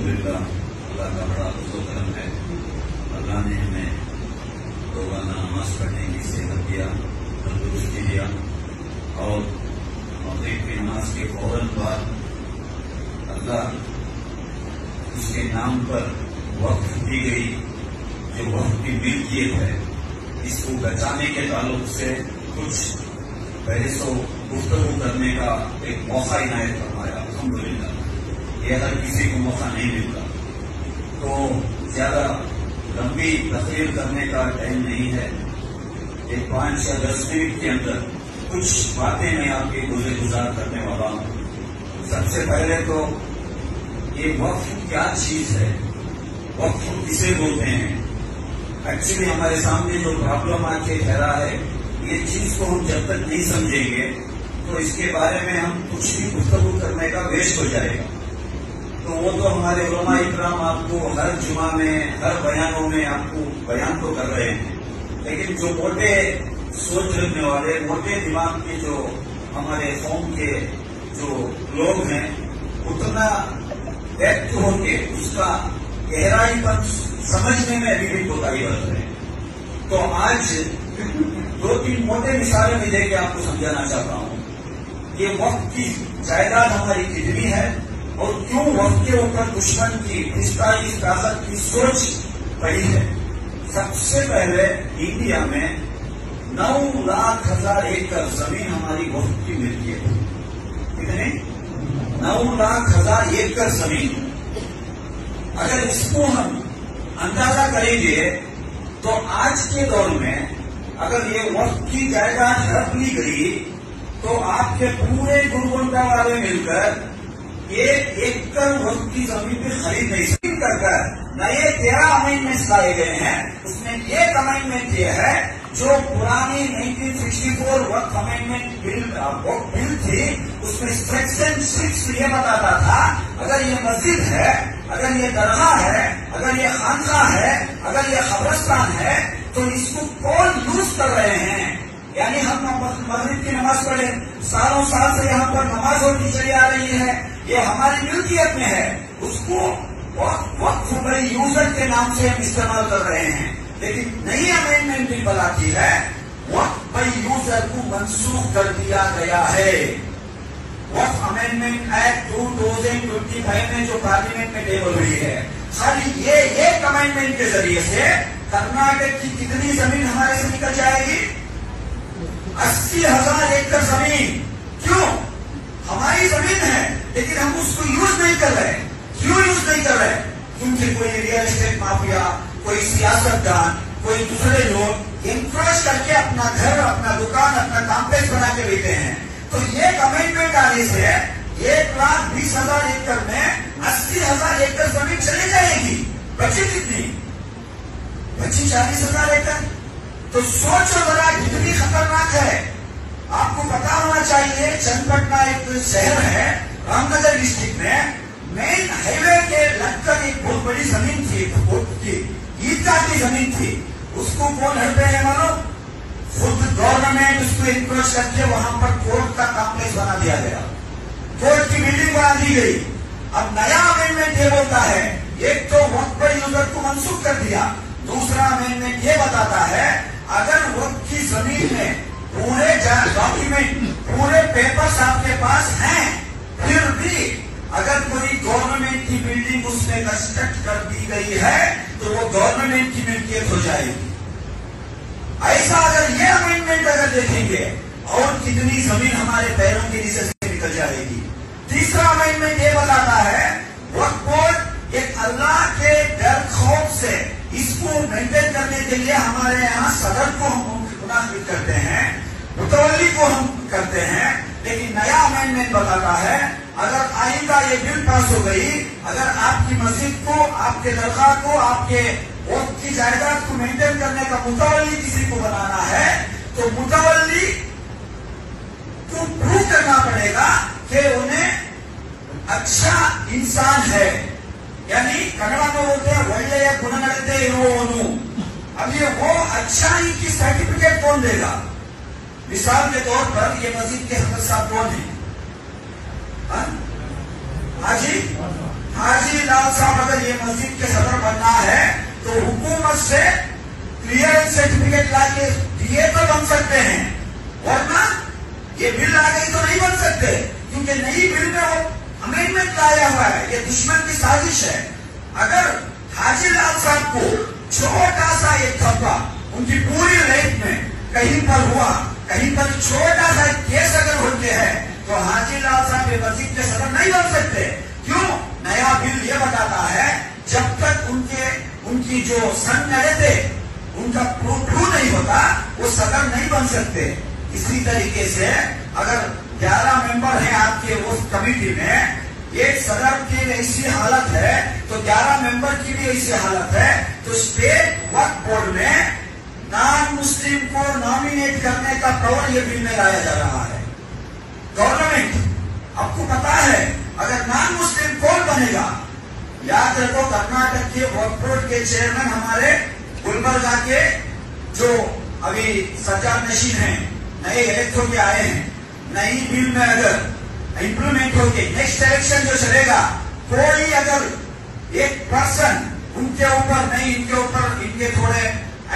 अल्हम्दुलिल्लाह अल्लाह का बड़ा फज़ल करम है। अल्लाह ने हमें रोजाना नमाज पढ़ने की सेहत दिया, तंदुरुस्ती दिया और मग़रिब की नमाज के फौरन बाद अल्लाह उसके नाम पर वक्फ दी गई जो वक्फ की मिल्कियत है, इसको बचाने के ताल्लुक से कुछ पहले सो गुफ्तगू करने का एक मौका इनायत फरमाया। अल्हम्दुलिल्लाह, ये हर किसी को मौका नहीं मिलता, तो ज्यादा लंबी तकरीर करने का टाइम नहीं है। एक 5 या 10 मिनट के अंदर कुछ बातें मैं आपके गुज़ार करने वाला हूं। सबसे पहले तो ये वक्फ क्या चीज है, वक्फ किसे बोलते हैं। एक्चुअली हमारे सामने जो प्रॉब्लम आके ठहरा है, ये चीज को हम जब तक नहीं समझेंगे तो इसके बारे में हम कुछ भी गुफ्तगू करने का वेस्ट हो जाएगा। तो वो तो हमारे उलमा इकराम आपको हर जुमा में, हर बयानों में आपको बयान तो कर रहे हैं, लेकिन जो मोटे सोच रखने वाले, मोटे दिमाग के जो हमारे कौम के जो लोग हैं, उतना व्यक्त होके उसका गहराईपन समझने में अभी भी कोताही बरत रहे हैं। तो आज 2-3 मोटे मिसालें मैं देके आपको समझाना चाहता हूं। ये वक्त की जायदाद हमारी कितनी है और क्यों वक्त के ऊपर दुश्मन की फिस्ताई ताकत की सोच पड़ी है। सबसे पहले इंडिया में 9,00,000 एकड़ जमीन हमारी वक्त की मिल्कियत है। कितने? 9,00,000 एकड़ जमीन। अगर इसको हम अंदाजा करेंगे तो आज के दौर में अगर ये वक्त की जायदाद हड़प ली गई तो आपके पूरे गुणवत्ता वाले मिलकर 1 एकड़ वक्त की जमीन पे खरीद नहीं सकते। कर नए 13 अमेंडमेंट्स लाए गए हैं। उसमें एक अमेंडमेंट ये है जो पुरानी 1964 वक्त अमेंडमेंट बिल थी, उसमें सेक्शन 6 ये बताता था अगर ये मस्जिद है, अगर ये दरगाह है, अगर ये खानका है, अगर ये कब्रिस्तान है, तो इसको कौन यूज कर रहे हैं। यानी हम मगरिब की नमाज पढ़े, सालों साल से यहाँ पर नमाज होती चली आ रही है, ये हमारी मिल्कियत में है, उसको वक्फ बाई यूजर के नाम से हम इस्तेमाल कर रहे हैं। लेकिन नई अमेंडमेंट भी बताती है वक्फ बाई यूजर को मंसूख कर दिया गया है। वक्फ अमेंडमेंट एक्ट 2025 में जो पार्लियामेंट में टेबल हुई है, खाली ये एक अमेंडमेंट के जरिए से कर्नाटक की कितनी जमीन हमारे से निकल जाएगी? 80,000 एकड़ जमीन। क्यों? हमारी जमीन है लेकिन हम उसको यूज नहीं कर रहे। क्यों यूज नहीं कर रहे? क्योंकि कोई रियल एस्टेट माफिया, कोई सियासतदान, कोई दूसरे लोग इंक्रोच करके अपना घर, अपना दुकान, अपना कॉम्प्लेक्स बना के लेते हैं। तो ये कमेंटमेंट आने से 1,20,000 एकड़ में 80,000 एकड़ जमीन चली जाएगी। बची कितनी? बची 40,000 एकड़। तो सोचो जरा कितनी खतरनाक है। आपको पता होना चाहिए चन्नपटना एक शहर है रामनगर डिस्ट्रिक्ट में, मेन हाईवे के लगकर एक बहुत बड़ी जमीन थी, ईदगाह की जमीन थी। उसको कौन हड़पे है मालूम? खुद गवर्नमेंट उसको इंक्रोच करके वहां पर कोर्ट का कॉम्प्लेक्स बना दिया गया, कोर्ट की बिल्डिंग बना दी गई। अब नया अमेंडमेंट ये बोलता है, एक तो वक्त पर यूजर को मंसूख कर दिया, दूसरा अमेंडमेंट ये बताता है अगर वक्त की जमीन में पूरे डॉक्यूमेंट, पूरे पेपर्स आपके पास हैं, फिर भी अगर कोई गवर्नमेंट की बिल्डिंग उसमें कंस्ट्रक्ट कर दी गई है तो वो गवर्नमेंट की मिल्कियत हो जाएगी। ऐसा अगर ये अमेंडमेंट अगर देखेंगे और कितनी जमीन हमारे पैरों के नीचे से निकल जाएगी। तीसरा अमेंडमेंट ये बताता है वक्फ बोर्ड एक अल्लाह के डर खौफ से इसको मेंटेन करने के लिए हमारे यहाँ सदर को हम मुनाफिक करते हैं, मुतवल्ली को हम करते हैं। लेकिन नया अमेंडमेंट बताता है अगर आइंदा ये बिल पास हो गई, अगर आपकी मस्जिद को, आपके दरगाह को, आपके वक्त की जायदाद को मेंटेन करने का मुतवल्ली किसी को बनाना है तो मुतवल्ली को प्रूव करना पड़ेगा कि उन्हें अच्छा इंसान है। यानी कन्नड़ा में बोलते हैं ಒಳ್ಳೆಯ ಗುಣನಡತೆ ಇರುವವನು। अब ये वो अच्छाई की सर्टिफिकेट कौन देगा? मिसाल के तौर पर ये मस्जिद के हजरत साहब कौन है? हाजी लाल साहब अगर ये मस्जिद के सदर बनना है तो हुकूमत से क्लियरेंस सर्टिफिकेट ला के दिए तो बन सकते हैं, वरना ये बिल आ गई तो नहीं बन सकते, क्योंकि नई बिल में वो अमेंडमेंट लाया हुआ है। ये दुश्मन की साजिश है। अगर हाजी लाल साहब को छोटा सा एक धब्बा उनकी पूरी लाइफ में कहीं पर हुआ, कहीं पर छोटा सा केस अगर होते हैं तो हाजी लाल साहब ये मस्जिद के सदर नहीं बन सकते। क्यों? नया बिल ये बताता है जब तक उनकी जो संगठन थे उनका प्रूव नहीं होता वो सदर नहीं बन सकते। इसी तरीके से अगर 11 मेंबर हैं आपके उस कमेटी में, एक सदर की ऐसी हालत है तो 11 मेंबर की भी ऐसी हालत है, तो स्टेट वक्फ बोर्ड में नॉन मुस्लिम को नॉमिनेट करने का पावर ये बिल में लाया जा रहा है। गवर्नमेंट, आपको पता है अगर नॉन मुस्लिम कौन बनेगा? याद रखो, कर्नाटक के वक्फ बोर्ड के चेयरमैन हमारे गुलबर्गा के जो अभी सज्जाद नशीन हैं, नए इलेक्ट होके आए हैं, नई बिल में अगर इम्प्लीमेंट होके नेक्स्ट इलेक्शन जो चलेगा, कोई अगर एक पर्सन उनके ऊपर नहीं, इनके ऊपर इनके थोड़े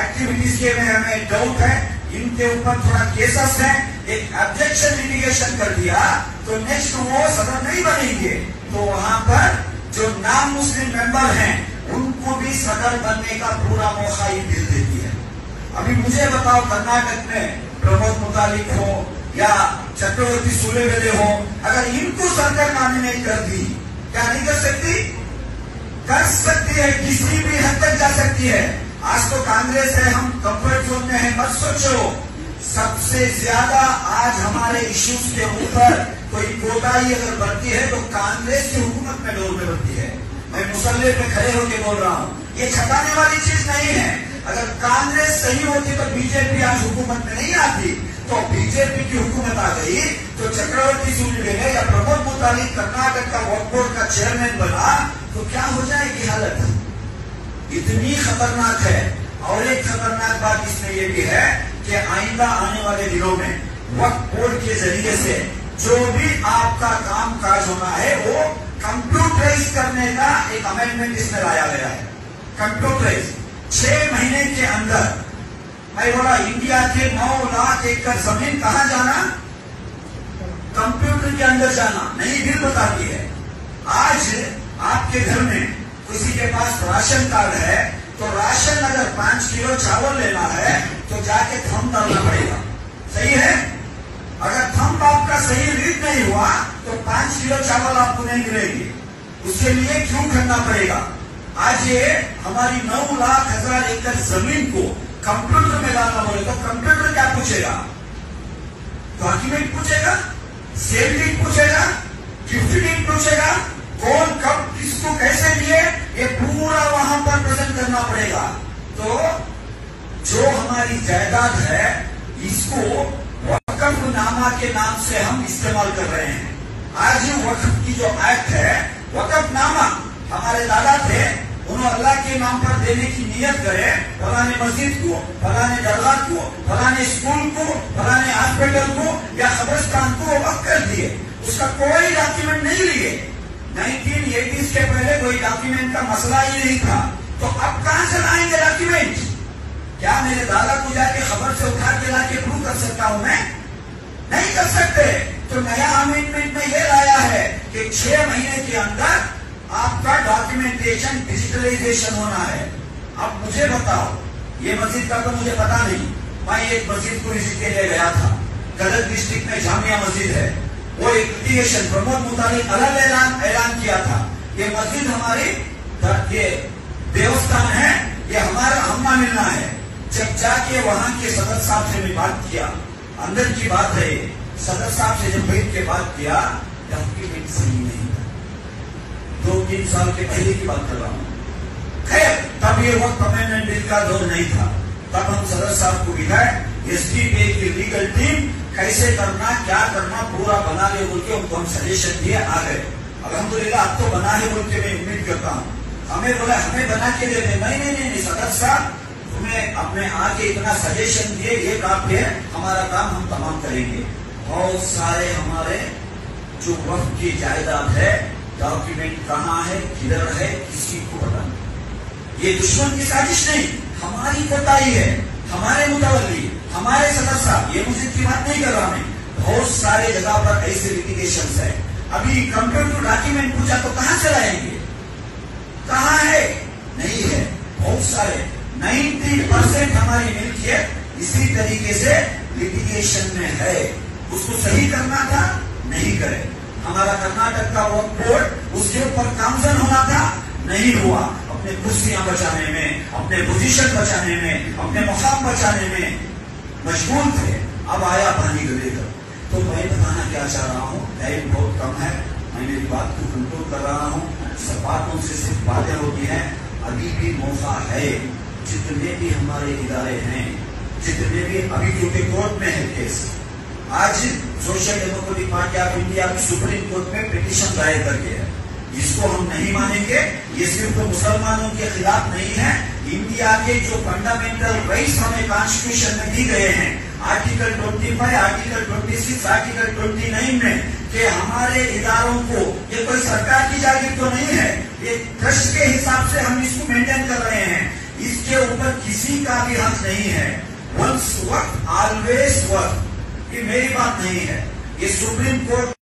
एक्टिविटीज के में हमें डाउट है, इनके ऊपर थोड़ा केसेस है, एक ऑब्जेक्शन लिटिगेशन कर दिया तो नेक्स्ट वो सदर नहीं बनेंगे। तो वहां पर जो नॉन मुस्लिम मेंबर हैं उनको भी सदर बनने का पूरा मौका ही बिल देती है। अभी मुझे बताओ, कर्नाटक में प्रमोद मुतालिक हो या चक्रवर्ती सूलेवेले हो, अगर इनको सरकार नॉमिनेट कर दी, क्या नहीं कर सकती? कर सकती है, किसी भी हद तक जा सकती है। आज तो कांग्रेस है, हम कंफर्ट जोन में है, मत सोचो। सबसे ज्यादा आज हमारे इश्यूज के ऊपर कोई कोताही अगर बढ़ती है तो कांग्रेस की हुकूमत में डोर में बढ़ती है। मैं मुसल्ले पे खड़े होकर बोल रहा हूँ, ये छटाने वाली चीज नहीं है। अगर कांग्रेस सही होती तो बीजेपी आज हुकूमत में नहीं आती, तो बीजेपी की हुकूमत आ गई तो चक्रवर्ती सूलेवेले या प्रमोद मुतालिक कर्नाटक का वक्फ बोर्ड का चेयरमैन बना तो क्या हो जाएगी हालत? इतनी खतरनाक है। और एक खतरनाक बात इसमें यह भी है कि आइंदा आने वाले दिनों में वक्फ बोर्ड के जरिए से जो भी आपका काम काज होना है वो कंप्यूटराइज करने का एक अमेंडमेंट इसमें लाया गया है। कंप्यूटराइज 6 महीने के अंदर, मैं बोला इंडिया के 9 लाख एकड़ जमीन कहां जाना? कंप्यूटर के अंदर जाना। नई बिल बताती है। आज आपके घर में किसी के पास राशन कार्ड है तो राशन अगर 5 किलो चावल लेना है तो जाके थंब डालना पड़ेगा, सही है? अगर थंब आपका सही रीड नहीं हुआ तो 5 किलो चावल आपको नहीं मिलेगी। उसके लिए क्यों करना पड़ेगा? आज ये हमारी 9 लाख हजार एकड़ जमीन को कंप्यूटर में डालना बोले तो कंप्यूटर क्या पूछेगा? डॉक्यूमेंट पूछेगा, सेल डीड पूछेगा, गिफ्ट डीड पूछेगा, कौन कब किसको कैसे लिए, ये पूरा वहां पर प्रेजेंट करना पड़ेगा। तो जो हमारी जायदाद है इसको वक्फ नामा के नाम से हम इस्तेमाल कर रहे हैं। आज वक्फ की जो एक्ट है, वक्फ नामा हमारे दादा थे, उन्होंने अल्लाह के नाम पर देने की नियत करे, फलाने मस्जिद को, फलाने दरगाह को, फलाने स्कूल को, फलाने हॉस्पिटल को या कब्रिस्तान को वक्फ कर दिए। उसका कोई डॉक्यूमेंट नहीं लिए। 1980s के पहले कोई डॉक्यूमेंट का मसला ही नहीं था, तो अब कहां से लाएंगे डॉक्यूमेंट? क्या मेरे दादा को जाके खबर से उठा के लाके प्रूव कर सकता हूं मैं? नहीं कर सकते। तो नया अमेंडमेंट में यह लाया है कि 6 महीने के अंदर आपका डॉक्यूमेंटेशन डिजिटलाइजेशन होना है। अब मुझे बताओ, ये मस्जिद का तो मुझे पता नहीं, मैं एक मस्जिद को विजिट के लिए गया था, गलत डिस्ट्रिक्ट में जामिया मस्जिद है, वो एक लिटिगेशन प्रमोद मुतालिक अलग ऐलान किया था, ये मस्जिद हमारी ये देवस्थान है, ये हमारा हमना मिलना है। जब जाके वहां के सदर साहब से भी बात किया, अंदर की बात है, सदर साहब से जब बैठ के बात किया, डॉक्यूमेंट सही नहीं था। 2-3 साल के पहले की बात कर रहा हूं। खैर, तब ये वक्त अमेंडमेंट बिल का दौर नहीं था। तब हम सदर साहब को बिठाए, एसडीपीए की लीगल टीम कैसे करना, क्या करना, पूरा बना ले बोल के उनको हम सजेशन दिए, आ गए। अल्हम्दुलिल्लाह अब तो बना है बोल के मैं उम्मीद करता हूँ। हमें बोला हमें बना के दे दे, नहीं सदर साहब तुम्हें अपने आके इतना सजेशन दिए, ये काम है, हमारा काम हम तमाम करेंगे। बहुत सारे हमारे जो वक्त की जायदाद है डॉक्यूमेंट कहां है, किधर है, किसी को पता नहीं। ये दुश्मन की साजिश नहीं, हमारी कोताही है, हमारे मुतवल्ली, हमारे सदर साहब, ये मुझे की बात नहीं कर रहा मैं, बहुत सारे जगह पर ऐसे लिटिगेशन है। अभी कंप्यूटर डॉक्यूमेंट पूछा तो कहां चलाएंगे, कहां है, नहीं है। बहुत सारे 90% हमारी मिल्कियत इसी तरीके से लिटिगेशन में है। उसको सही करना था, नहीं करे। हमारा कर्नाटक का वक्फ बोर्ड, उसके ऊपर कामजन होना था, नहीं हुआ। अपने कुर्सियां बचाने में, अपने पोजीशन बचाने में, अपने मकाम बचाने में मशगूल थे। अब आया पानी गलेगा। तो मैं बताना क्या चाह रहा हूं, टाइम बहुत कम है, मैं मेरी बात को कंट्रोल कर रहा हूं। सब बातों से सिर्फ बातें होती हैं। अभी भी मौका है, जितने भी हमारे इदारे हैं, जितने भी अभी क्योंकि कोर्ट में है केस, आज social democratic party of India की सुप्रीम कोर्ट में पिटीशन दायर करके है, जिसको हम नहीं मानेंगे। ये सिर्फ तो मुसलमानों के खिलाफ नहीं है, इंडिया के जो फंडामेंटल राइट्स हमें कॉन्स्टिट्यूशन में दी गए हैं, आर्टिकल 25, आर्टिकल 26, आर्टिकल 29 में, कि हमारे इदारों को, ये कोई सरकार की जागीर तो नहीं है, ये ट्रस्ट के हिसाब से हम इसको मेंटेन कर रहे हैं, इसके ऊपर किसी का भी हक नहीं है। वंस वर्क ऑलवेज वर्क, ये मेरी बात नहीं है, ये सुप्रीम कोर्ट